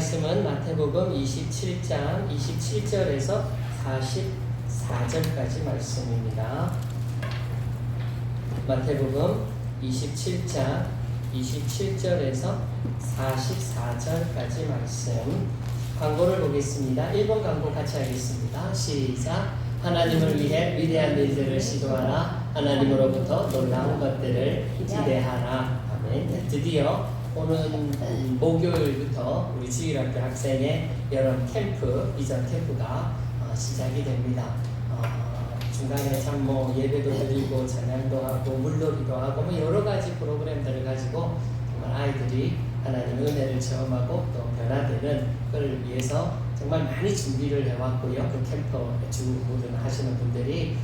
말씀은 마태복음 27장 27절에서 44절까지 말씀입니다. 마태복음 27장 27절에서 44절까지 말씀. 광고를 보겠습니다. 1번 광고 같이 하겠습니다. 시작. 하나님을 위해 위대한 일들을 시도하라. 하나님으로부터 놀라운 것들을 기대하라. 아멘. 드디어 오는 목요일부터 우리 주일학교 학생의 여름 캠프, 비전 캠프가 시작이 됩니다. 중간에 참 예배도 드리고 찬양도 하고 물놀이도 하고 여러 가지 프로그램들을 가지고 정말 아이들이 하나님의 은혜를 체험하고 또 변화되는 것을 위해서 정말 많이 준비를 해왔고요. 그 캠프 주 모든 하시는 분들이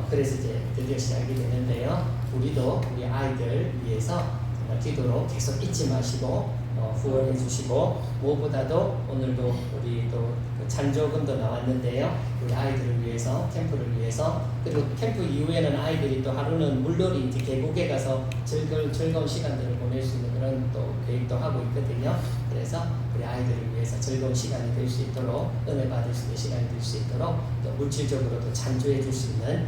그래서 이제 드디어 시작이 되는데요. 우리도 우리 아이들 위해서 정말 기도로 계속 잊지 마시고 후원해 주시고, 무엇보다도 오늘도 우리 또 찬조금도 나왔는데요. 우리 아이들을 위해서, 캠프를 위해서, 그리고 캠프 이후에는 아이들이 또 하루는 물놀이 계곡에 가서 즐거운 시간들을 보낼 수 있는 그런 또 계획도 하고 있거든요. 그래서 우리 아이들을 위해서 즐거운 시간이 될 수 있도록, 은혜 받을 수 있는 시간이 될 수 있도록, 또 물질적으로도 찬조해 줄 수 있는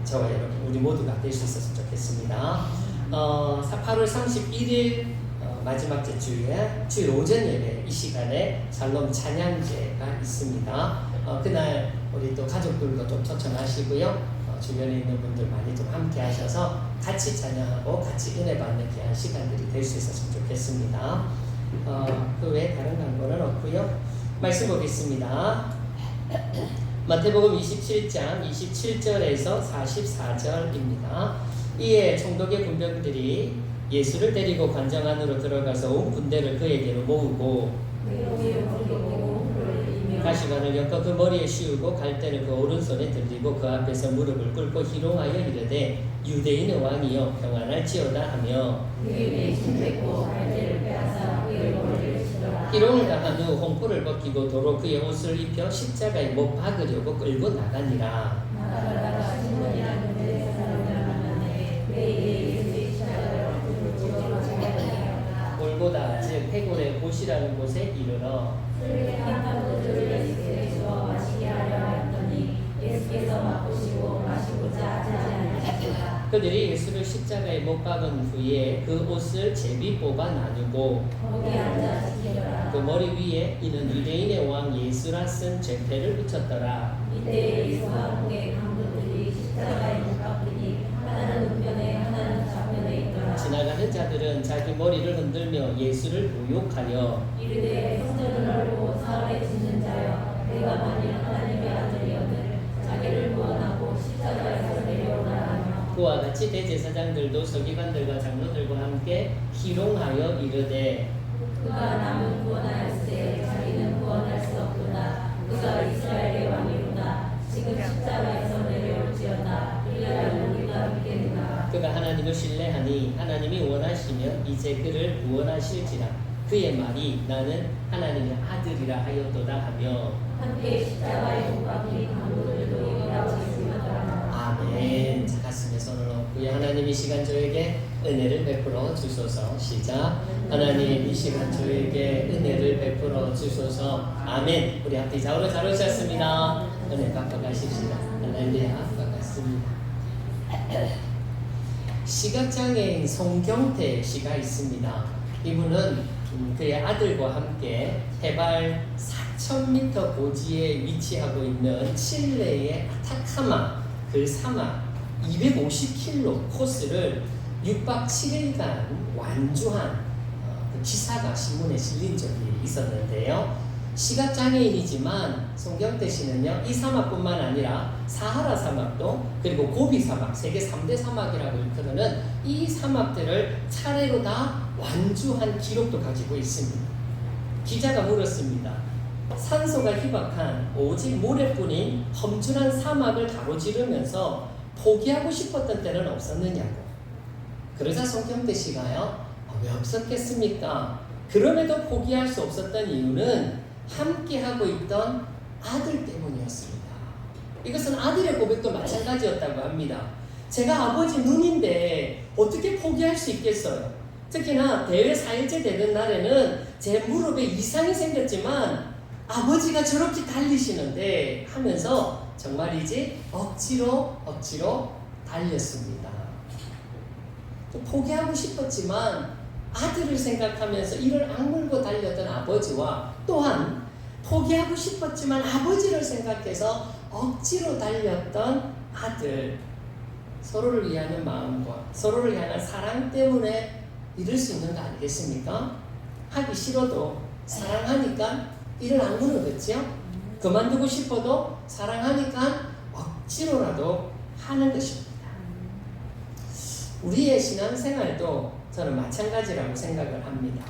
저와 여러분 우리 모두가 될 수 있었으면 좋겠습니다. 8월 31일 마지막 주에 주일 오전 예배 이 시간에 샬롬 찬양제가 있습니다. 그날 우리 또 가족들도 좀 초청하시고요. 주변에 있는 분들 많이 좀 함께 하셔서 같이 찬양하고 같이 은혜 받는 귀한 시간들이 될 수 있었으면 좋겠습니다. 그 외에 다른 광고는 없고요. 말씀 보겠습니다. 마태복음 27장 27절에서 44절입니다. 이에 총독의 군병들이 예수를 데리고 관장 안으로 들어가서 온 군대를 그에게로 모으고 가시관을 엮어 그 머리에 씌우고 갈대를 그 오른손에 들리고 그 앞에서 무릎을 꿇고 희롱하여 이르되 유대인의 왕이여 평안할지어다 하며 희롱을 당한 후 홍포를 벗기고 도로 그의 옷을 입혀 십자가에 못 박으려고 끌고 나가니라. 골고다 즉 해골의 곳이라는 곳에 이르러 그들이 예수를 십자가에 못 박은 후에 그 옷을 제비 뽑아 나누고 그 머리 위에 이는 유대인의 왕 예수라 쓴 죄패를 붙였더라. 이때 예수와 함께 강도들이 십자가에 못 박으니 하나는 우편에 하나는 좌편에 있더라. 지나가는 자들은 자기 머리를 흔들며 예수를 모욕하여 이르되 성전을 알고 사흘에 짓는 자여 내가 만일 하나님의 아들이거늘 자기를 구원하고 십자가에서 내려오라 하며 그와 같이 대제사장들도 서기관들과 장로들과 함께 희롱하여 이르되 그가 남을 구원하였으되 자기는 구원할 수 없도다. 그가 이스라엘의 왕이로다. 지금 십자가에서 내려올지어다. 이리하여 우리가 믿겠느냐. 그가 하나님을 신뢰하니 하나님이 원하시면 이제 그를 구원하실지라. 그의 말이 나는 하나님의 아들이라 하였도다 하며 함께 십자가에 못 박힌 강도들도 이라고 했습니다. 아멘. 자, 가슴에 손을 얹고요. 하나님 이 시간 저에게 은혜를 베풀어 주소서. 시작. 하나님 이 시간 저에게 은혜를 베풀어 주소서. 아멘. 우리 앞뒤 좌우로 잘 오셨습니다. 은혜 받고 가십시다. 할렐루야. 반갑습니다. 시각장애인 송경태 씨가 있습니다. 이분은 그의 아들과 함께 해발 4,000m 고지에 위치하고 있는 칠레의 아타카마 그 사막 250km 코스를 6박 7일간 완주한 그 기사가 신문에 실린 적이 있었는데요. 시각장애인이지만 송경태 씨는요, 이 사막뿐만 아니라 사하라 사막도 그리고 고비 사막, 세계 3대 사막이라고 일컬어는 이 사막들을 차례로 다 완주한 기록도 가지고 있습니다. 기자가 물었습니다. 산소가 희박한 오직 모래뿐인 험준한 사막을 가로지르면서 포기하고 싶었던 때는 없었느냐고. 그러자 송경태 씨가요, 왜 없었겠습니까? 그럼에도 포기할 수 없었던 이유는 함께하고 있던 아들 때문이었습니다. 이것은 아들의 고백도 마찬가지였다고 합니다. 제가 아버지 눈인데 어떻게 포기할 수 있겠어요? 특히나 대회 4일째 되는 날에는 제 무릎에 이상이 생겼지만 아버지가 저렇게 달리시는데 하면서 정말이지 억지로 달렸습니다. 포기하고 싶었지만 아들을 생각하면서 이를 악물고 달렸던 아버지와 또한 포기하고 싶었지만 아버지를 생각해서 억지로 달렸던 아들, 서로를 위하는 마음과 서로를 향한 사랑 때문에 이룰 수 있는 거 아니겠습니까? 하기 싫어도 사랑하니까 이를 악물었겠죠? 그만두고 싶어도 사랑하니까 억지로라도 하는 것입니다. 우리의 신앙생활도 저는 마찬가지라고 생각을 합니다.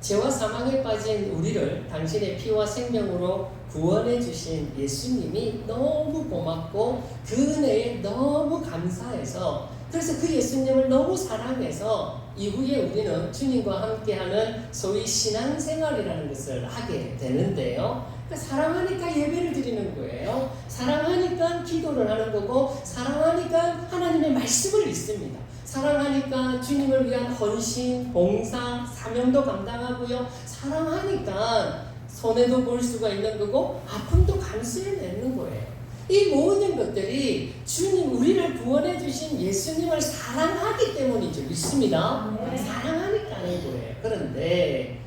죄와 사망에 빠진 우리를 당신의 피와 생명으로 구원해 주신 예수님이 너무 고맙고 그 은혜에 너무 감사해서, 그래서 그 예수님을 너무 사랑해서 이후에 우리는 주님과 함께하는 소위 신앙생활이라는 것을 하게 되는데요. 그러니까 사랑하니까 예배를 드리는 거예요. 사랑하니까 기도를 하는 거고, 사랑하니까 하나님의 말씀을 읽습니다. 사랑하니까 주님을 위한 헌신, 봉사, 사명도 감당하고요. 사랑하니까 손해도 볼 수가 있는 거고 아픔도 감수해내는 거예요. 이 모든 것들이 주님, 우리를 구원해 주신 예수님을 사랑하기 때문이죠. 믿습니다. 사랑하니까 하는 거예요. 그런데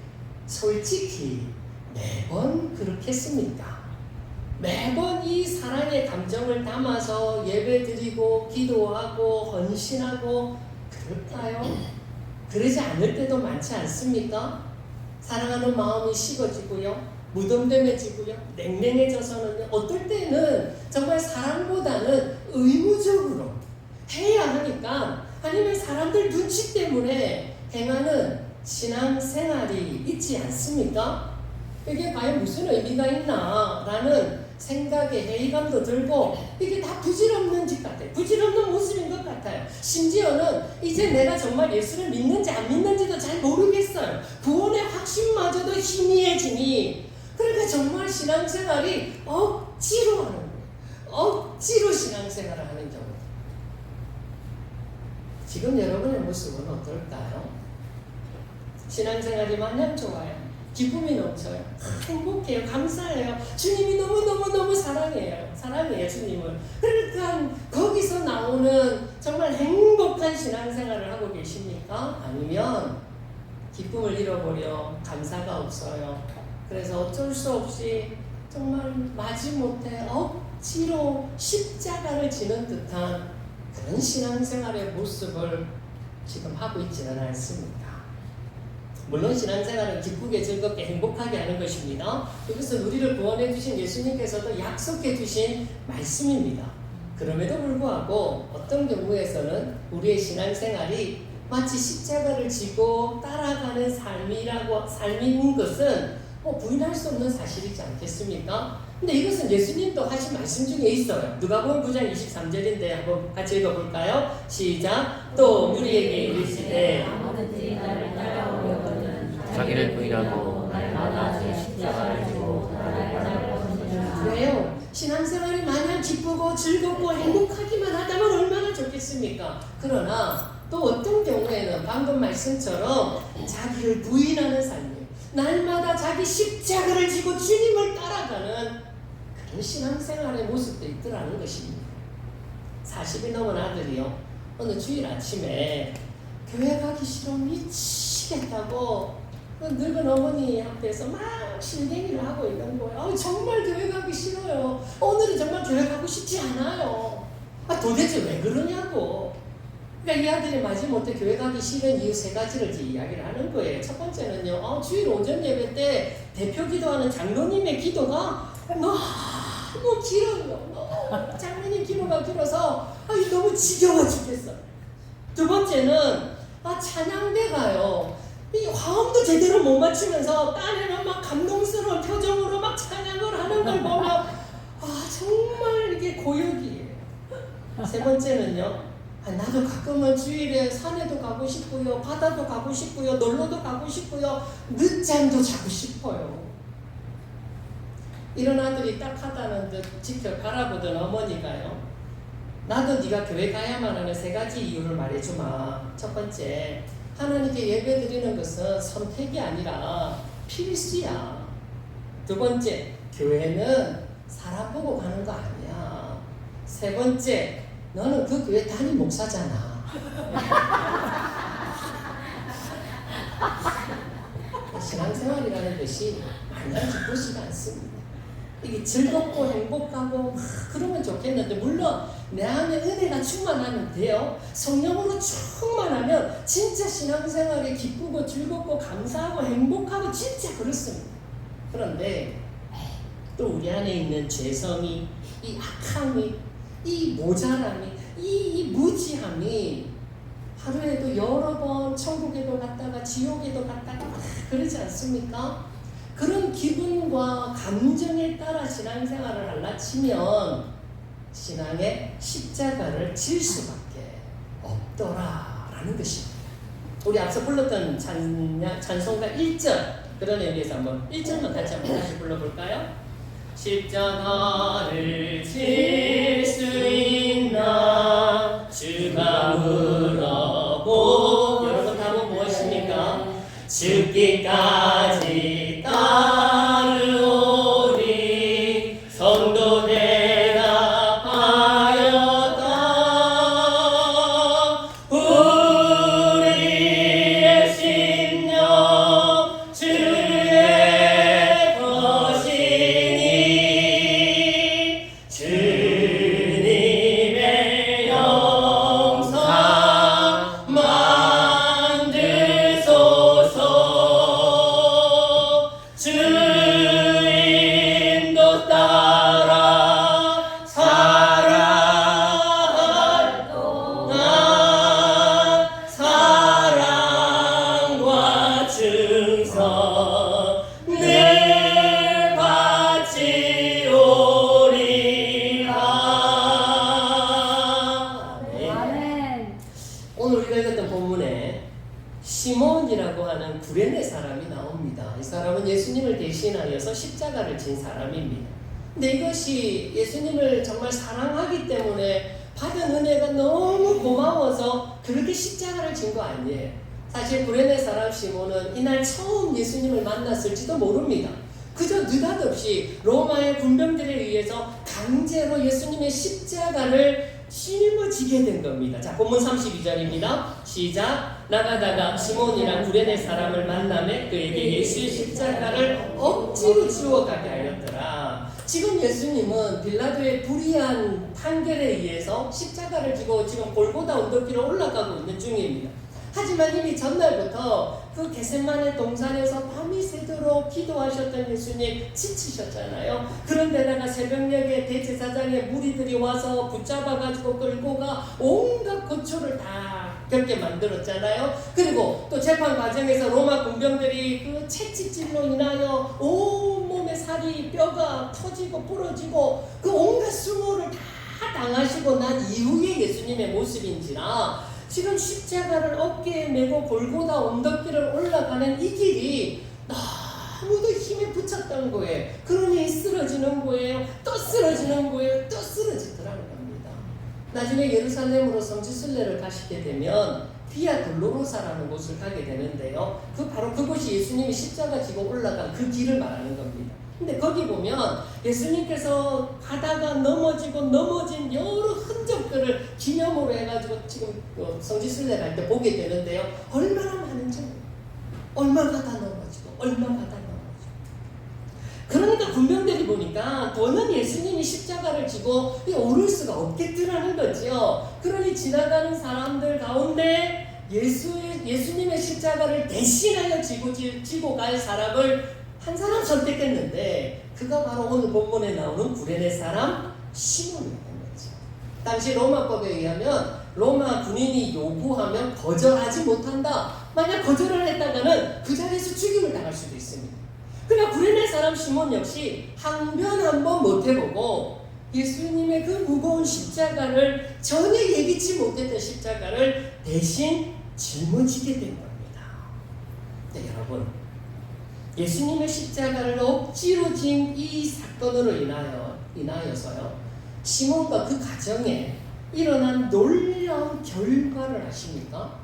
솔직히 매번 그렇겠습니까? 매번 이 사랑의 감정을 담아서 예배드리고 기도하고 헌신하고 그럴까요? 그러지 않을 때도 많지 않습니까? 사랑하는 마음이 식어지고요, 무덤덤해지고요, 냉랭해져서는 어떨 때는 정말 사랑보다는 의무적으로 해야 하니까 아니면 사람들 눈치 때문에 행하는 신앙생활이 있지 않습니까? 이게 과연 무슨 의미가 있나 라는 생각에 회의감도 들고, 이게 다 부질없는 짓 같아요. 부질없는 모습인 것 같아요. 심지어는 이제 내가 정말 예수를 믿는지 안 믿는지도 잘 모르겠어요. 구원의 확신마저도 희미해지니, 그러니까 정말 신앙생활이 억지로 하는 거예요. 억지로 신앙생활을 하는 경우. 지금 여러분의 모습은 어떨까요? 신앙생활이 마냥 좋아요. 기쁨이 넘쳐요. 행복해요. 감사해요. 주님이 너무너무너무 사랑해요, 주님을. 그러니까 거기서 나오는 정말 행복한 신앙생활을 하고 계십니까? 아니면 기쁨을 잃어버려 감사가 없어요. 그래서 어쩔 수 없이 정말 마지못해 억지로 십자가를 지는 듯한 그런 신앙생활의 모습을 지금 하고 있지는 않습니다. 물론 신앙생활은 기쁘게 즐겁게 행복하게 하는 것입니다. 이것은 우리를 구원해 주신 예수님께서도 약속해 주신 말씀입니다. 그럼에도 불구하고 어떤 경우에서는 우리의 신앙생활이 마치 십자가를 지고 따라가는 삶인 것은 부인할 수 없는 사실이지 않겠습니까? 근데 이것은 예수님도 하신 말씀 중에 있어요. 누가복음 9장 23절인데 한번 같이 읽어볼까요? 시작. 또 우리에게 이르시되 아무든지 나를 따라오려거든 자기를 부인하고 날마다 제 십자가를 지고 나를 따라오느니라. 왜요? 신앙생활이 마냥 기쁘고 즐겁고 행복하기만 하다면 얼마나 좋겠습니까? 그러나 또 어떤 경우에는 방금 말씀처럼 자기를 부인하는 삶이에요. 날마다 자기 십자가를 지고 주님을 따라가는 그런 신앙생활의 모습도 있더라는 것입니다. 40이 넘은 아들이요, 어느 주일 아침에 교회 가기 싫어 미치겠다고 늙은 어머니 앞에서 막 실갱이를 하고 있는 거예요. 정말 교회 가기 싫어요. 오늘은 정말 교회 가고 싶지 않아요. 도대체 왜 그러냐고. 그러니까 이 아들이 마지못해 교회 가기 싫은 이유 3가지를 이야기를 하는 거예요. 첫 번째는요, 주일 오전 예배 때 대표 기도하는 장로님의 기도가 너무 길어요. 장로님 기도가 길어서 너무 지겨워 죽겠어. 두 번째는 찬양대가요, 이 화음도 제대로 못 맞추면서 딴에는 막 감동스러운 표정으로 막 찬양을 하는 걸 보면 정말 이게 고역이에요. 세 번째는요, 나도 가끔은 주일에 산에도 가고 싶고요, 바다도 가고 싶고요, 놀러도 가고 싶고요, 늦잠도 자고 싶어요. 이런 아들이 딱하다는 듯 지켜 바라보던 어머니가요, 나도 네가 교회 가야만 하는 3가지 이유를 말해주마. 첫 번째, 하나님께 예배 드리는 것은 선택이 아니라 필수야. 두 번째, 교회는 사람 보고 가는 거 아니야. 세 번째, 너는 그 교회 담임 목사잖아. 신앙생활이라는 것이 마냥 기쁘지가 않습니다. 이게 즐겁고 행복하고 그러면 좋겠는데, 물론 내 안에 은혜가 충만하면 돼요. 성령으로 충만하면 진짜 신앙생활이 기쁘고 즐겁고 감사하고 행복하고 진짜 그렇습니다. 그런데 또 우리 안에 있는 죄성이, 이 악함이, 이 모자람이, 이 무지함이 하루에도 여러 번 천국에도 갔다가 지옥에도 갔다가 그러지 않습니까? 그런 기분과 감정에 따라 신앙생활을 할라치면 신앙의 십자가를 질 수밖에 없더라라는 것입니다. 우리 앞서 불렀던 찬송가 1절, 그런 의미에서 한번 1절만 같이 한번 다시 불러볼까요? 십자가를 질 수 있나 주가 물어보. 여러분 답은 무엇입니까? 죽기까지 따르오리. 성도 대답하였다. 우리의 심령 주의 것이니 주님의 영상 만드소서. 주인도 따라 살아갈 동안 사랑과 충성 늘 바치오리라. 아멘. 오늘 우리가 읽었던 본문에 시몬이라고 하는 구레네 사람이 나옵니다. 이 사람은 예수님을 대신하여서 십자가를 진 사람입니다. 근데 이것이 예수님을 정말 사랑하기 때문에 받은 은혜가 너무 고마워서 그렇게 십자가를 진 거 아니에요. 사실 구레네 사람 시몬은 이날 처음 예수님을 만났을지도 모릅니다. 그저 느닷없이 로마의 군병들에 의해서 강제로 예수님의 십자가를 짊어지게 된 겁니다. 자, 본문 32절입니다. 시작. 나가다가 시몬이란 구레네 사람을 만나매 그에게 예수의 십자가를 억지로 지워가게 하였더라. 지금 예수님은 빌라도의 불의한 판결에 의해서 십자가를 지고 지금 골고다 언덕길로 올라가고 있는 중입니다. 하지만 이미 전날부터 그 겟세마네 동산에서 밤이 새도록 기도하셨던 예수님 지치셨잖아요. 그런데다가 새벽녘에 대제사장의 무리들이 와서 붙잡아가지고 끌고 가 온갖 고초를 다 겪게 만들었잖아요. 그리고 또 재판 과정에서 로마 군병들이 그 채찍질로 인하여 온몸에 살이 뼈가 터지고 부러지고 그 온갖 수모를 다 당하시고 난 이후의 예수님의 모습인지라 지금 십자가를 어깨에 메고 골고다 언덕길을 올라가는 이 길이 너무도 힘에 붙였던 거예요. 그러니 쓰러지는 거예요. 또 쓰러지는 거예요. 또 쓰러지더라는 겁니다. 나중에 예루살렘으로 성지순례를 가시게 되면 비아 돌로로사라는 곳을 가게 되는데요. 바로 그곳이 예수님이 십자가 지고 올라간 그 길을 말하는 겁니다. 근데 거기 보면 예수님께서 가다가 넘어진 여러 흔적들을 기념으로 해가지고 지금 성지순례 갈 때 보게 되는데요. 얼마나 많은지, 얼마 가다 넘어지고 얼마 가다 넘어지고. 그러니까 군병들이 보니까 더는 예수님이 십자가를 지고 오를 수가 없겠더라는 거죠. 그러니 지나가는 사람들 가운데 예수님의 십자가를 대신하여 지고 갈 사람을 한 사람 선택했는데 그가 바로 오늘 본문에 나오는 구레네 사람 시몬이었던 거죠. 당시 로마법에 의하면 로마 군인이 요구하면 거절하지 못한다. 만약 거절을 했다가는 그 자리에서 죽임을 당할 수도 있습니다. 그러나 구레네 사람 시몬 역시 항변 한번 못 해보고 예수님의 그 무거운 십자가를 전혀 예기치 못했던 십자가를 대신 짊어지게 된 겁니다. 네, 여러분, 예수님의 십자가를 억지로 진 이 사건으로 인하여서요, 시몬과 그 가정에 일어난 놀라운 결과를 아십니까?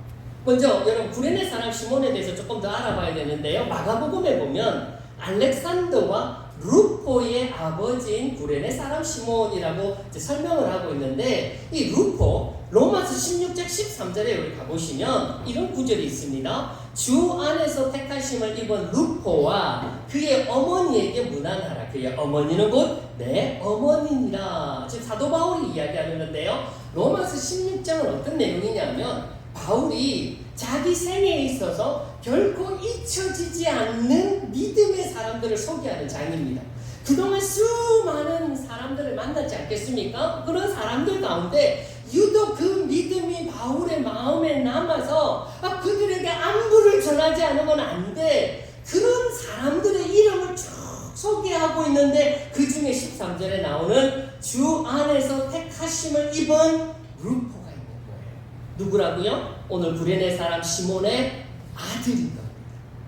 먼저 여러분 구레네 사람 시몬에 대해서 조금 더 알아봐야 되는데요. 마가복음에 보면 알렉산더와 루포의 아버지인 구레네 사람 시몬이라고 설명을 하고 있는데, 이 루포 로마서 16장 13절에 우리 가보시면 이런 구절이 있습니다. 주 안에서 택하심을 입은 루포와 그의 어머니에게 문안하라. 그의 어머니는 곧 내 어머니니라. 지금 사도 바울이 이야기하는데요. 로마서 16장은 어떤 내용이냐면 바울이 자기 생애에 있어서 결코 잊혀지지 않는 믿음의 사람들을 소개하는 장입니다. 그동안 수많은 사람들을 만났지 않겠습니까? 그런 사람들 가운데 유독 그 믿음이 바울의 마음에 남아서 그들에게 안부를 전하지 않으면 안 돼. 그런 사람들의 이름을 쭉 소개하고 있는데 그 중에 13절에 나오는 주 안에서 택하심을 입은 루포가 있는 거예요. 누구라고요? 오늘 구레네 사람 시몬의 아들인 겁니다.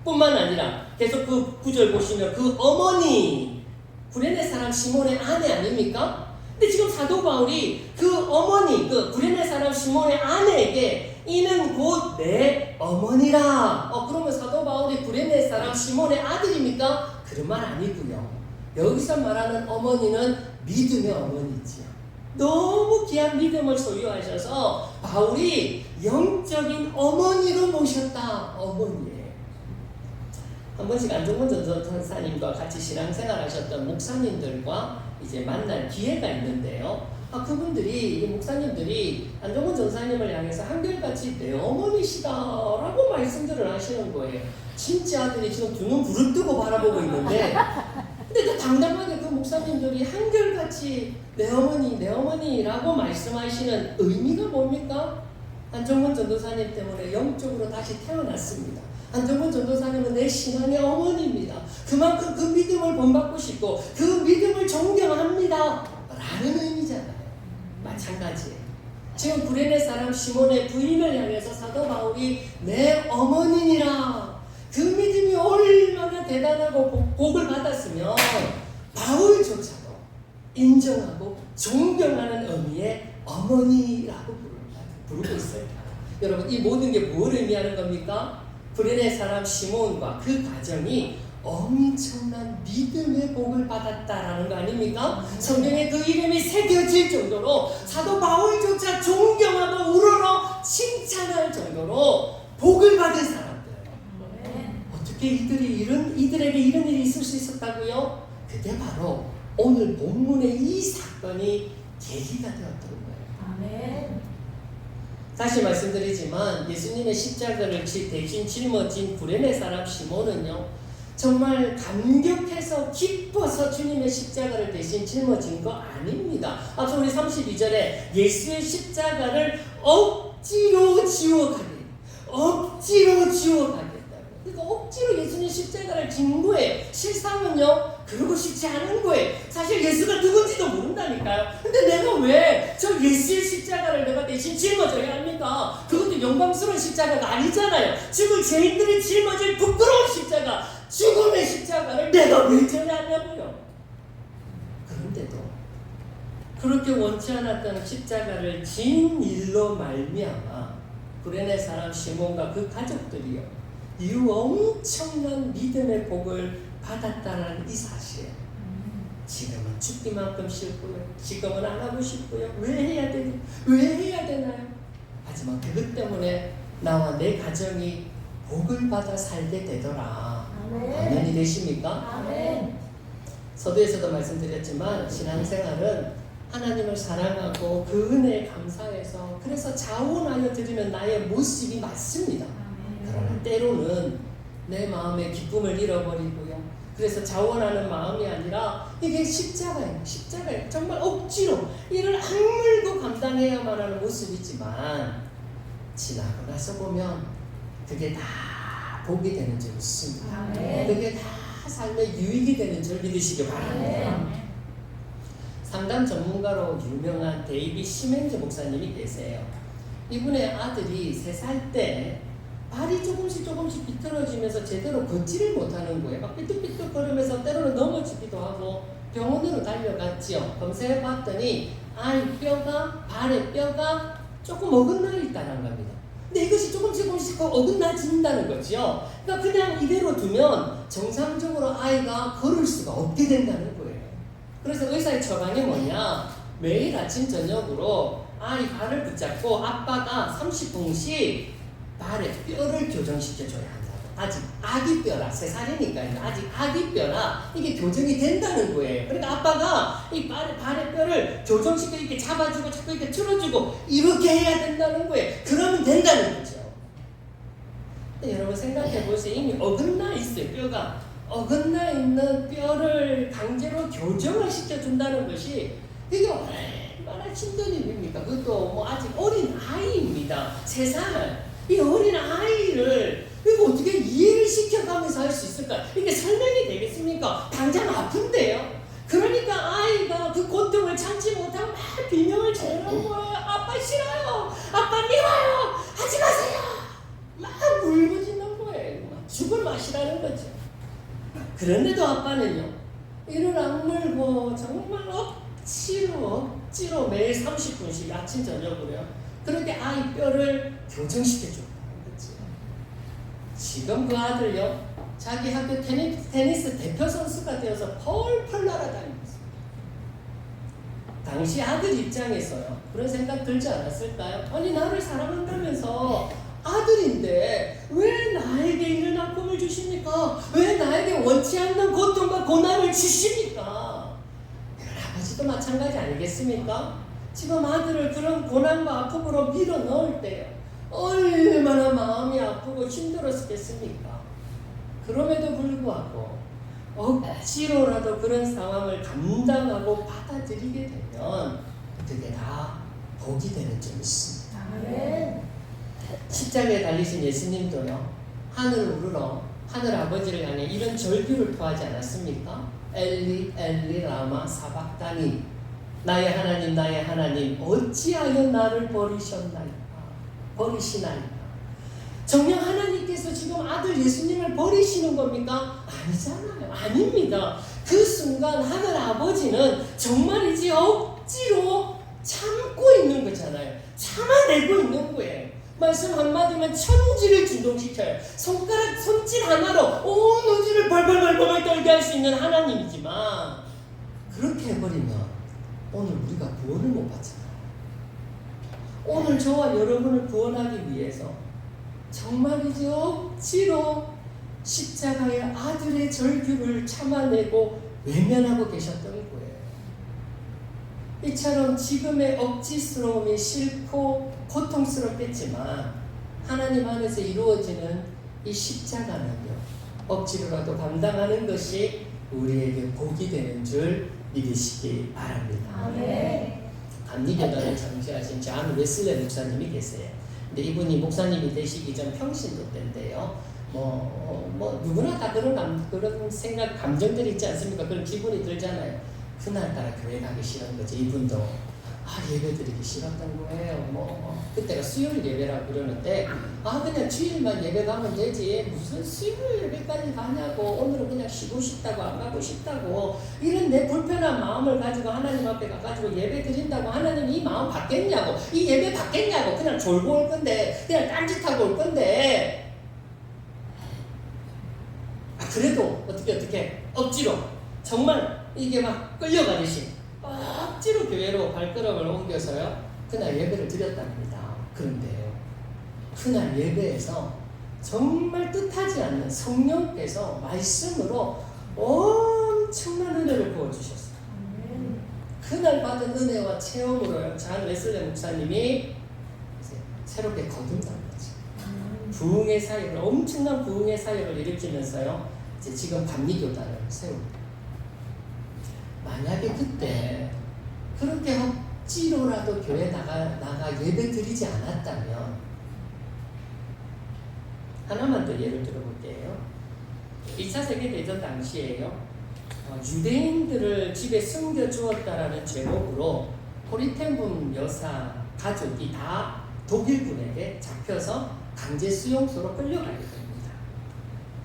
뿐만 아니라 계속 그 구절 보시면 그 어머니 구레네 사람 시몬의 아내 아닙니까? 근데 지금 사도 바울이 그 어머니, 그 구레네 사람 시몬의 아내에게 이는 곧 내 어머니라. 그러면 사도 바울이 구레네 사람 시몬의 아들입니까? 그런 말 아니고요. 여기서 말하는 어머니는 믿음의 어머니지요. 너무 귀한 믿음을 소유하셔서 바울이 영적인 어머니로 모셨다. 어머니예요. 한 번씩 안종문 전도사님과 같이 신앙생활 하셨던 목사님들과 이제 만날 기회가 있는데요. 그분들이, 이 목사님들이 안종문 전사님을 향해서 한결같이 내 어머니시다라고 말씀들을 하시는 거예요. 진짜 아들이 지금 두 눈 부릅 뜨고 바라보고 있는데, 근데 또 당당하게 그 목사님들이 한결같이 내 어머니라고 말씀하시는 의미가 뭡니까? 안종문 전도사님 때문에 영적으로 다시 태어났습니다. 안종문 전도사님은 내 신앙의 어머니입니다. 그만큼 그 믿음을 본받고 싶고 그 믿음을 존경합니다 라는 의미잖아요. 마찬가지예요. 지금 구레네 사람 시몬의 부인을 향해서 사도 바울이 내 어머니니라. 그 믿음이 얼마나 대단하고 복을 받았으면 바울조차도 인정하고 존경하는 의미의 어머니라고 부르고 있어요. 여러분, 이 모든 게 뭘 의미하는 겁니까? 구레네 사람 시몬과 그 가정이 엄청난 믿음의 복을 받았다라는 거 아닙니까? 성경에 그 이름이 새겨질 정도로 사도 바울조차 존경하고 우러러 칭찬할 정도로 복을 받은 사람들. 어떻게 이들에게 이런 일이 있을 수 있었다고요? 그게 바로 오늘 본문의 이 사건이 계기가 되었던 거예요. 아멘. 다시 말씀드리지만 예수님의 십자가를 대신 짊어진 구레네 사람 시몬은요, 정말 감격해서 기뻐서 주님의 십자가를 대신 짊어진 거 아닙니다. 앞서 우리 32절에 예수의 십자가를 억지로 지워가게, 그러니까 억지로 예수님 십자가를 진 거예요. 실상은요, 그러고 싶지 않은 거예요. 사실 예수가 누군지도 모른다니까요. 근데 내가 왜 저 예수의 십자가를 내가 대신 짊어져야 합니까? 그것도 영광스러운 십자가가 아니잖아요. 죽을 죄인들이 짊어질 부끄러운 십자가, 죽음의 십자가를 내가 왜 져야 하냐고요. 그런데도 그렇게 원치 않았던 십자가를 진 일로 말미암아 구레네 사람 시몬과 그 가족들이요, 이 엄청난 믿음의 복을 받았다는 이 사실. 지금은 죽기만큼 싫고요. 지금은 안 하고 싶고요. 왜 해야 되나요? 하지만 그것 때문에 나와 내 가정이 복을 받아 살게 되더라. 아멘이 되십니까? 아멘. 서두에서도 말씀드렸지만 신앙생활은 하나님을 사랑하고 그 은혜에 감사해서 그래서 자원하여 드리는 나의 모습이 맞습니다. 그러나 때로는 내 마음의 기쁨을 잃어버리고요. 그래서 자원하는 마음이 아니라 이게 십자가예요. 정말 억지로 이를 악물고 감당해야만 하는 모습이지만 지나고 나서 보면 그게 다 복이 되는 줄 믿습니다. 그게 다 삶의 유익이 되는 줄 믿으시기 바랍니다. 상담 전문가로 유명한 데이비 시멘즈 목사님이 계세요. 이분의 아들이 3살 때 발이 조금씩 비틀어지면서 제대로 걷지를 못하는 거예요. 막 삐뚤삐뚤 거리면서 때로는 넘어지기도 하고 병원으로 달려갔지요. 검사해 봤더니 발의 뼈가 조금 어긋나 있다는 겁니다. 근데 이것이 조금씩 조금씩 어긋나진다는 거죠. 그러니까 그냥 이대로 두면 정상적으로 아이가 걸을 수가 없게 된다는 거예요. 그래서 의사의 처방이 뭐냐? 매일 아침 저녁으로 아이 발을 붙잡고 아빠가 30분씩 발에 뼈를 교정시켜줘야 한다고. 아직 아기 뼈라, 3살이니까 아직 아기 뼈라 이게 교정이 된다는 거예요. 그러니까 아빠가 이 발의 뼈를 교정시켜 이렇게 잡아주고 자꾸 이렇게 틀어주고 이렇게 해야 된다는 거예요. 그러면 된다는 거죠. 근데 여러분 생각해 보세요. 이미 어긋나 있어요. 뼈가 어긋나 있는 뼈를 강제로 교정을 시켜준다는 것이 이게 얼마나 힘든 일입니까? 그것도 뭐 아직 어린 아이입니다. 3살. 이 어린 아이를 이거 어떻게 이해를 시켜가면서 할 수 있을까? 이게 설명이 되겠습니까? 당장 아픈데요. 그러니까 아이가 그 고통을 참지 못하고 막 비명을 지르는 거예요. 아빠 싫어요. 아빠 미워요. 하지 마세요. 막 울부짖는 거예요. 막 죽을 맛이라는 거죠. 그런데도 아빠는요. 이를 악물고 정말 억지로 매일 30분씩 아침 저녁으로요. 그렇게 아이 뼈를 교정시켜줘요. 지금 그 아들요, 자기 학교 테니스 대표 선수가 되어서 펄펄 날아다니고 있습니다. 당시 아들 입장에서요, 그런 생각 들지 않았을까요? 아니, 나를 사랑한다면서 아들인데 왜 나에게 이런 아픔을 주십니까? 왜 나에게 원치 않는 고통과 고난을 주십니까? 아버지도 마찬가지 아니겠습니까? 지금 아들을 그런 고난과 아픔으로 밀어 넣을 때요, 얼마나 마음이 아프고 힘들었겠습니까? 그럼에도 불구하고 억지로라도 그런 상황을 감당하고 받아들이게 되면 그게 다 복이 되는 점이 있습니다. 아멘. 십자가에 달리신 예수님도요, 하늘을 우러러 하늘 아버지를 향해 이런 절규를 토하지 않았습니까? 엘리 엘리 라마 사박다니, 나의 하나님 나의 하나님 어찌하여 나를 버리시나이까. 정녕 하나님께서 지금 아들 예수님을 버리시는 겁니까? 아니잖아요. 아닙니다. 그 순간 하늘 아버지는 정말이지 억지로 참고 있는 거잖아요. 참아내고 있는 거예요. 말씀 한마디면 천지를 진동시켜요. 손짓 하나로 온 우주를 발발발발 떨게 할 수 있는 하나님이지만, 그렇게 해버리면 오늘 우리가 구원을 못 받잖아요. 오늘 저와 여러분을 구원하기 위해서 정말이지 억지로 십자가의 아들의 절규를 참아내고 외면하고 계셨던 거예요. 이처럼 지금의 억지스러움이 싫고 고통스럽겠지만 하나님 안에서 이루어지는 이 십자가는요, 억지로라도 감당하는 것이 우리에게 복이 되는 줄 믿으시기 바랍니다. 아멘. 감리교단을 창시하신 존 웨슬레 목사님이 계세요. 근데 이분이 목사님이 되시기 전 평신도 때인데요. 누구나 다 그런 생각, 감정들이 있지 않습니까? 그런 기분이 들잖아요. 그날따라 교회 가기 싫은 거지. 이분도 예배 드리기 싫었던 거예요. 그때가 수요일 예배라고 그러는데, 그냥 주일만 예배 가면 되지, 무슨 수요일 예배까지 가냐고, 오늘은 그냥 쉬고 싶다고, 안 가고 싶다고, 이런 내 불편한 마음을 가지고 하나님 앞에 가가지고 예배 드린다고 하나님 이 마음 받겠냐고, 이 예배 받겠냐고, 그냥 졸고 올 건데, 그냥 딴짓하고 올 건데, 그래도 어떻게 억지로 정말 이게 막 끌려가듯이 억지로 교회로 발걸음을 옮겨서요, 그날 예배를 드렸답니다. 그런데요, 그날 예배에서 정말 뜻하지 않는 성령께서 말씀으로 엄청난 은혜를 부어주셨어요. 그날 받은 은혜와 체험으로요, 존 웨슬레 목사님이 이제 새롭게 거듭난 거죠. 부흥의 사역을, 엄청난 부흥의 사역을 일으키면서요, 이제 지금 감리교단을 세웁니다. 만약에 그때 그렇게 억지로라도 교회 나가 예배 드리지 않았다면, 하나만 더 예를 들어볼게요. 2차 세계대전 당시에요, 유대인들을 집에 숨겨주었다라는 제목으로 호리텐분 여사 가족이 다 독일군에게 잡혀서 강제 수용소로 끌려가게 됩니다.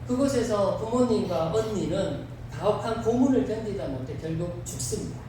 그곳에서 부모님과 언니는 가혹한 고문을 견디다 못해 결국 죽습니다.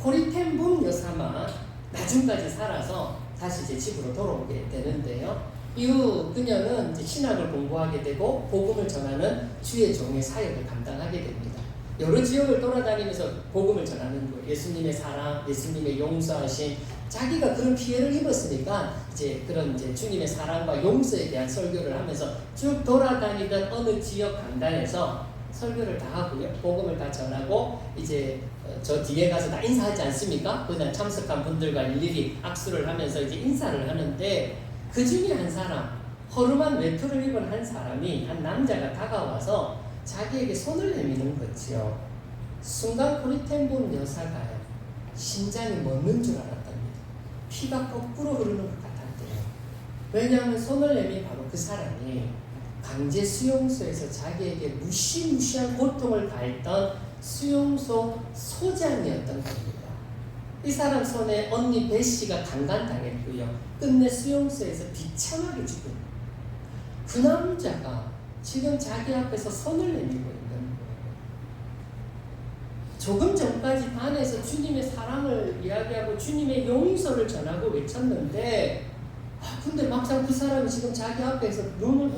호리텐분 여사만 나중까지 살아서 다시 제 집으로 돌아오게 되는데요, 이후 그녀는 이제 신학을 공부하게 되고 복음을 전하는 주의 종의 사역을 감당하게 됩니다. 여러 지역을 돌아다니면서 복음을 전하는 거예요. 예수님의 사랑, 예수님의 용서하심, 자기가 그런 피해를 입었으니까 이제 그런 이제 주님의 사랑과 용서에 대한 설교를 하면서 쭉 돌아다니던 어느 지역 강단에서 설교를 다 하고요. 복음을 다 전하고 이제 저 뒤에 가서 다 인사하지 않습니까? 그냥 참석한 분들과 일일이 악수를 하면서 이제 인사를 하는데 그 중에 한 사람, 허름한 외투를 입은 한 사람이, 한 남자가 다가와서 자기에게 손을 내미는 거지요. 순간 고리텐본 여사가요, 심장이 멎는 줄 알았답니다. 피가 거꾸로 흐르는 것 같았대요. 왜냐하면 손을 내민 바로 그 사람이 강제 수용소에서 자기에게 무시무시한 고통을 가했던 수용소 소장이었던 겁니다. 이 사람 손에 언니 배씨가 강간당했고요. 끝내 수용소에서 비참하게 죽은 그 남자가 지금 자기 앞에서 손을 내밀고 있는 거예요. 조금 전까지 반에서 주님의 사랑을 이야기하고 주님의 용서를 전하고 외쳤는데 근데 막상 그 사람이 지금 자기 앞에서 눈을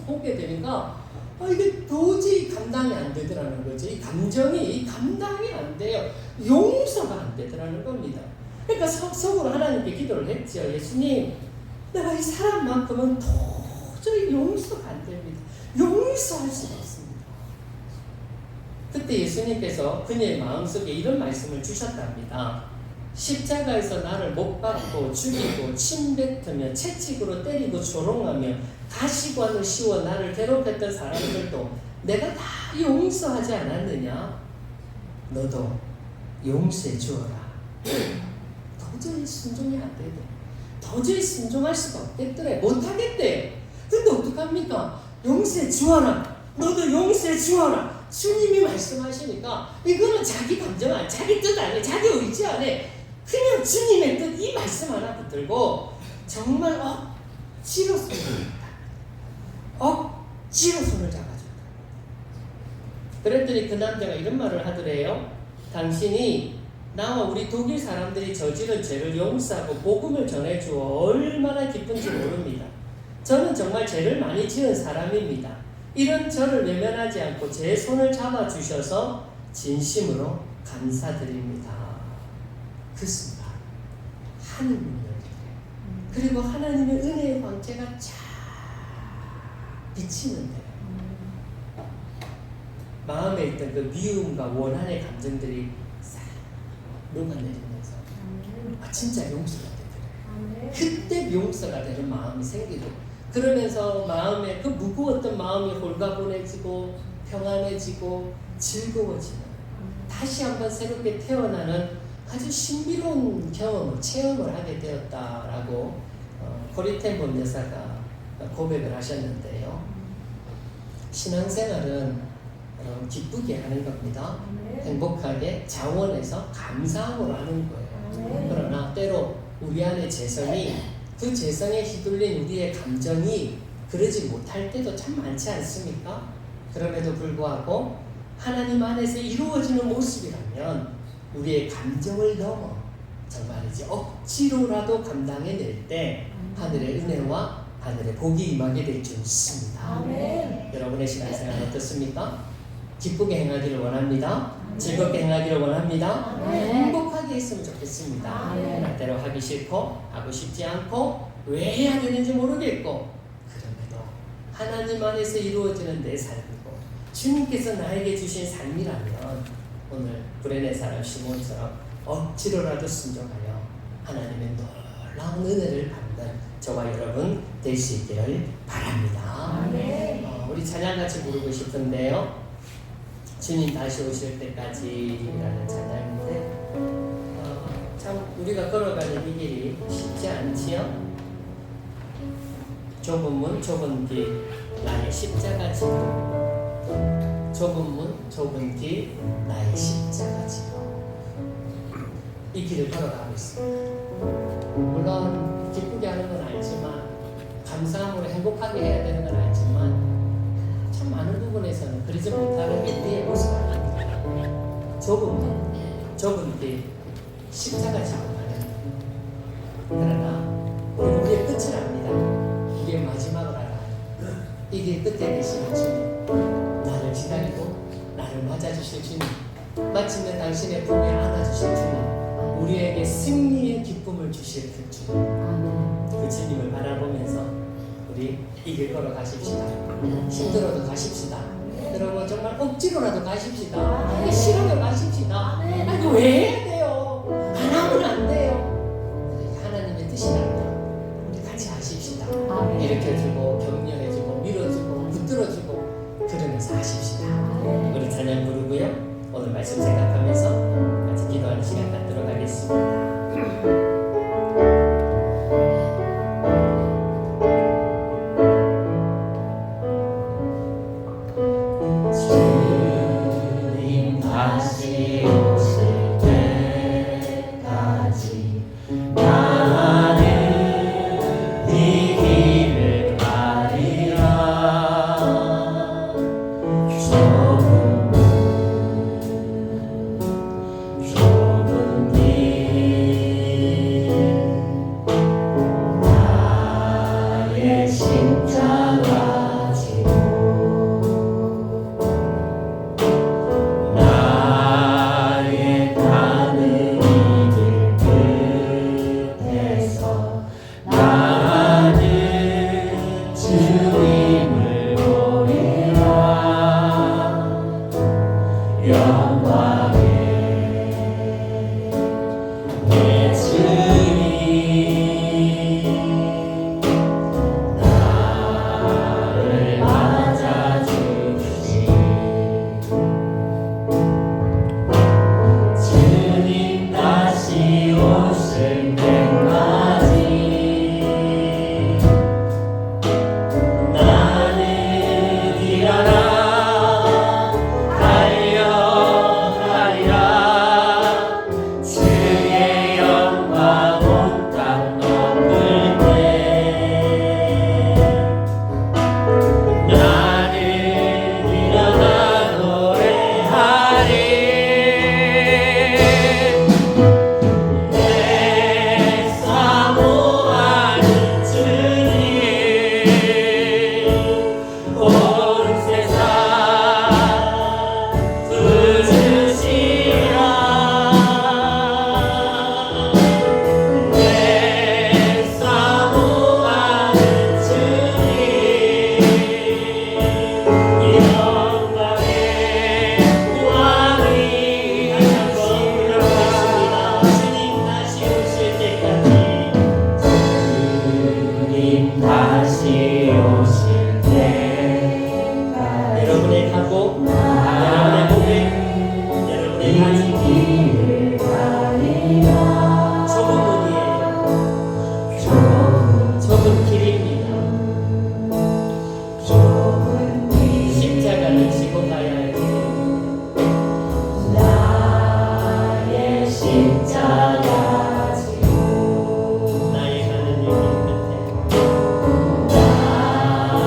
보게 되니까 이게 도저히 감당이 안 되더라는 거죠. 이 감정이 감당이 안 돼요. 용서가 안 되더라는 겁니다. 그러니까 속으로 하나님께 기도를 했죠. 예수님, 내가 이 사람만큼은 도저히 용서가 안 됩니다. 용서할 수가 없습니다. 그때 예수님께서 그녀의 마음속에 이런 말씀을 주셨답니다. 십자가에서 나를 못 박고 죽이고 침뱉으며 채찍으로 때리고 조롱하며 가시관을 씌워 나를 괴롭혔던 사람들도 내가 다 용서하지 않았느냐? 너도 용서해 주어라. 도저히 순종이 안 되대. 도저히 순종할 수가 없겠더래. 못하겠대. 근데 어떡합니까? 용서해 주어라. 너도 용서해 주어라. 주님이 말씀하시니까 이거는 자기 감정 아니야. 자기 뜻 아니야. 자기 의지 아니야. 그냥 주님의 뜻 이 말씀 하나 붙들고 정말 억지로 손을 억지로 손을 잡아준다. 그랬더니 그 남자가 이런 말을 하더래요. 당신이 나와 우리 독일 사람들이 저지른 죄를 용서하고 복음을 전해주어 얼마나 기쁜지 모릅니다. 저는 정말 죄를 많이 지은 사람입니다. 이런 저를 외면하지 않고 제 손을 잡아주셔서 진심으로 감사드립니다. 그 순간 하늘문이 열리더래요. 그리고 하나님의 은혜의 광채가 쫙 비치는데요. 마음에 있던 그 미움과 원한의 감정들이 싹 녹아내리면서 진짜 용서가 되더래요. 그때 용서가 되는 마음이 생기고 그러면서 마음에 그 무거웠던 마음이 홀가분해지고 평안해지고 즐거워지는 다시 한번 새롭게 태어나는 아주 신비로운 경험을 체험을 하게 되었다라고 고리텐본 여사가 고백을 하셨는데요. 신앙생활은 기쁘게 하는 겁니다. 행복하게 자원해서 감사함으로 하는 거예요. 그러나 때로 우리 안의 재성이 그 재성에 휘둘린 우리의 감정이 그러지 못할 때도 참 많지 않습니까? 그럼에도 불구하고 하나님 안에서 이루어지는 모습이라면 우리의 감정을 넘어 정말이지 억지로라도 감당해낼 때 하늘의 은혜와 하늘의 복이 임하게 될 줄 믿습니다. 아멘. 여러분의 신앙생활 어떻습니까? 기쁘게 행하기를 원합니다. 즐겁게 행하기를 원합니다. 행복하게 했으면 좋겠습니다. 그러나 때로 하기 싫고 하고 싶지 않고 왜 해야 되는지 모르겠고 그럼에도 하나님 안에서 이루어지는 내 삶이고 주님께서 나에게 주신 삶이라면 오늘 불행의 사람 시몬처럼 억지로라도 순종하여 하나님의 놀라운 은혜를 받는 저와 여러분 될 수 있기를 바랍니다. 우리 찬양 같이 부르고 싶은데요. 주님 다시 오실 때까지라는 찬양인데 참 우리가 걸어가는 이 길이 쉽지 않지요. 좁은 문 좁은 길 나의 십자가 지고 좁은 문 좁은 길 나의 십자가 지고 이 길을 걸어가고 있습니다. 물론 기쁘게 하는 건 알지만 감사함으로 행복하게 해야 되는 건 알지만 참 많은 부분에서는 그러지 못하는 게 우리의 모습 아닙니다. 좁은 길 십자가 지고 가는 길. 그러나 우리의 끝을 압니다. 우리의 끝에 계시는 주님, 나를 기다리고 나를 맞아주실 주님, 마침내 당신의 품에 안아주실 주님, 우리에게 승리의 기쁨을 주실 그 주님, 그 주님을 바라보면서 우리 이 길 걸어 가십시다. 힘들어도 가십시다. 여러분 정말 억지로라도 가십시다. 아니, 싫어요 가십시다. 아니, 왜 해야 돼요? 안 하면 안 돼요. 하나님의 뜻이라면 우리 같이 하십시다. 일으켜주고 격려해주고 밀어주고 붙들어주고 그러면서 하십시다. 우리 찬양 부르고요, 오늘 말씀 생각하면서 같이 기도하는 시간 갖도록 하겠습니다. 주님 다시 오실 때까지 나는 이 길을 가리라. 좁은 길 나의 십자가 지고 나의 가는 이 길 끝에서 나는 주님을 보리라. 영광의 내 주님 나를 맞아주시. 주님 다시 오실 때까지 나는 일어나 달려가리라. 주의 영광 온 땅 덮을 때 나는 일어나 노래하리. 내 사모하는 주님 온 세상 부르시라. 내 사모하는 주님 영광의 왕이 주님 다시 오실 때까지 여러분의 각오, 여러분의 고백, 여러분의 가진 길을 가리라. 좁은 문이에요. 좁은 길입니다. 좁은 길 십자가를 지고 가야 할 길. 나의 십자가 지고 나의 가는 이 길 끝에 나의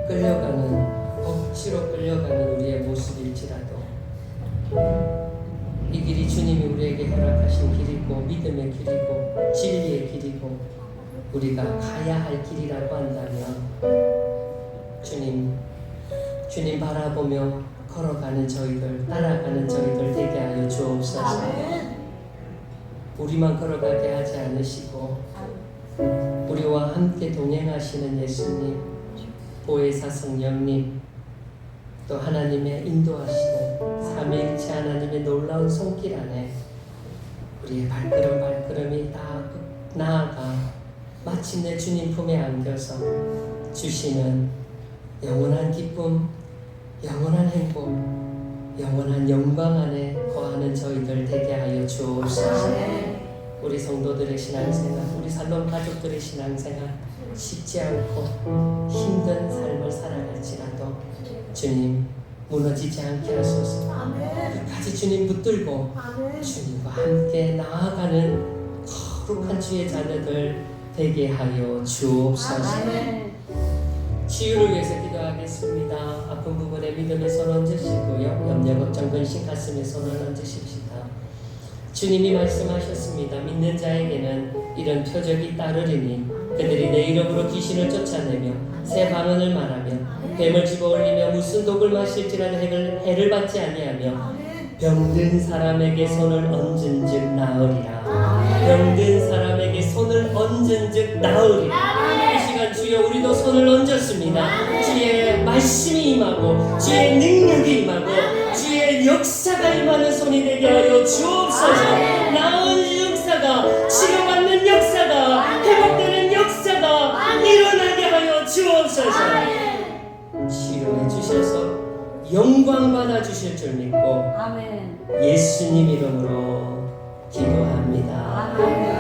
끌려가는 억지로 끌려가는 우리의 모습일지라도 이 길이 주님이 우리에게 허락하신 길이고 믿음의 길이고 진리의 길이고 우리가 가야 할 길이라고 한다면 주님 바라보며 걸어가는 저희들 따라가는 저희들 되게 하여 주옵소서. 우리만 걸어가게 하지 않으시고 우리와 함께 동행하시는 예수님, 보혜사 성령님, 또 하나님의 인도하시는 삼위일체 하나님의 놀라운 손길 안에 우리의 발걸음이 다 나아가 마침내 주님 품에 안겨서 주시는 영원한 기쁨, 영원한 행복, 영원한 영광 안에 거하는 저희들 되게 하여 주옵소서. 우리 성도들의 신앙생활, 우리 살롬 가족들의 신앙생활 쉽지 않고 힘든 삶을 살아갈지라도 주님 무너지지 않게 하소서. 끝까지 주님 붙들고 주님과 함께 나아가는 거룩한 주의 자녀들 되게 하여 주옵소서. 치유를 위해서 기도하겠습니다. 아픈 부분에 믿음의 손 얹으시고요. 염려, 걱정, 근심, 가슴에 손을 얹으십시다. 주님이 말씀하셨습니다. 믿는 자에게는 이런 표적이 따르리니 그들이 내 이름으로 귀신을 쫓아내며 새 방언을 말하며 뱀을 집어올리며 무슨 독을 마실지라도 해를 받지 아니하며 병든 사람에게 손을 얹은즉 나으리라. 병든 사람에게 손을 얹은즉 나으리라. 이 시간 주여 우리도 손을 얹었습니다. 주의 말씀이 임하고 주의 능력이 임하고 주의 역사가 임하는 손이 되게 하여 주옵소서. 나은 역사가, 치료받는 역사가, 회복되는 역사가 일어나게 하여 주옵소서. 치료해 주셔서 영광 받아 주실 줄 믿고 예수님 이름으로 기도합니다. 아멘.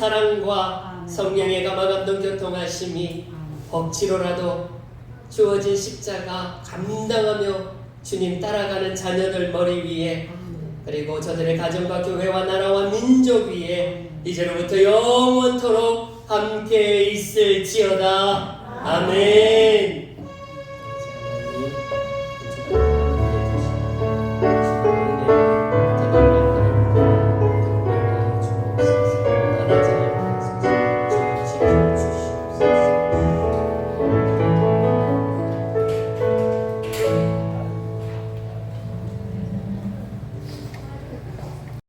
사랑과 성령의 감화감동 교통하심이 억지로라도 주어진 십자가 감당하며 주님 따라가는 자녀들 머리 위에 그리고 저들의 가정과 교회와 나라와 민족 위에 이제로부터 영원토록 함께 있을지어다. 아멘.